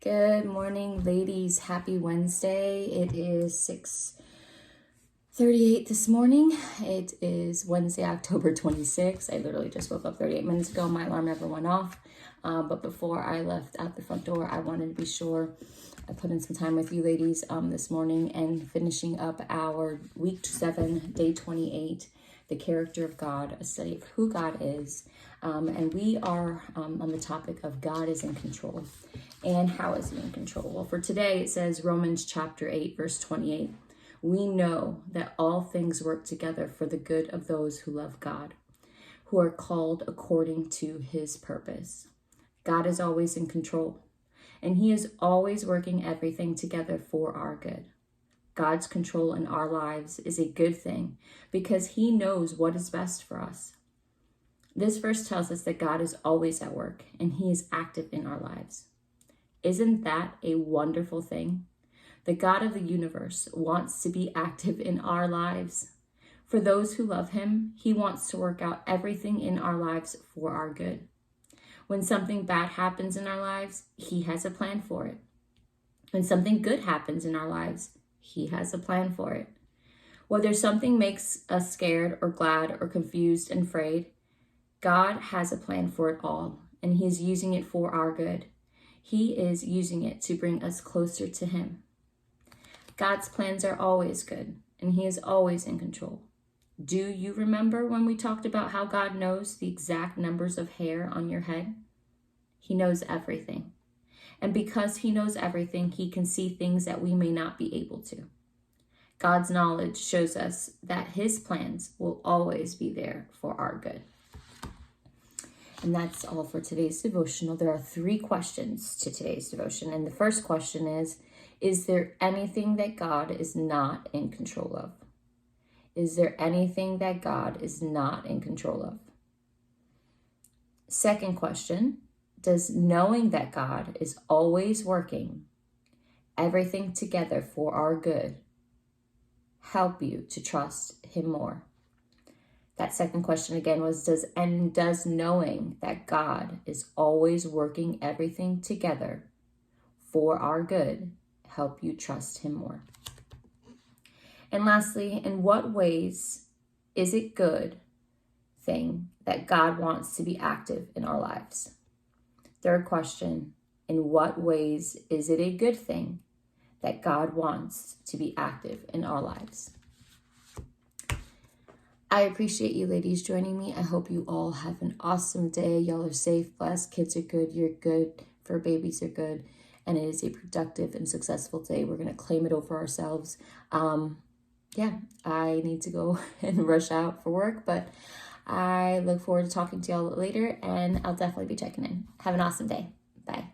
Good morning, ladies. Happy Wednesday. It is 6:38 this morning. It is Wednesday, October 26th. I literally just woke up 38 minutes ago. My alarm never went off. But before I left out the front door, I wanted to be sure I put in some time with you ladies this morning and finishing up our week 7, day 28, the character of God, a study of who God is. And we are on the topic of God is in control. And how is he in control? Well, for today, it says Romans chapter 8, verse 28. We know that all things work together for the good of those who love God, who are called according to his purpose. God is always in control, and he is always working everything together for our good. God's control in our lives is a good thing because he knows what is best for us. This verse tells us that God is always at work and he is active in our lives. Isn't that a wonderful thing? The God of the universe wants to be active in our lives. For those who love him, he wants to work out everything in our lives for our good. When something bad happens in our lives, he has a plan for it. When something good happens in our lives, he has a plan for it. Whether something makes us scared or glad or confused and afraid, God has a plan for it all, and he is using it for our good. He is using it to bring us closer to him. God's plans are always good, and he is always in control. Do you remember when we talked about how God knows the exact numbers of hair on your head? He knows everything. And because he knows everything, he can see things that we may not be able to. God's knowledge shows us that his plans will always be there for our good. And that's all for today's devotional. There are 3 questions to today's devotion. And the first question is there anything that God is not in control of? Is there anything that God is not in control of? Second question, does knowing that God is always working everything together for our good help you to trust him more? That second question again was, does knowing that God is always working everything together for our good help you trust him more? And lastly, in what ways is it good thing that God wants to be active in our lives? Third question, in what ways is it a good thing that God wants to be active in our lives? I appreciate you ladies joining me. I hope you all have an awesome day. Y'all are safe, blessed, kids are good, you're good, fur babies are good, and it is a productive and successful day. We're going to claim it over ourselves. I need to go and rush out for work, but I look forward to talking to y'all later, and I'll definitely be checking in. Have an awesome day. Bye.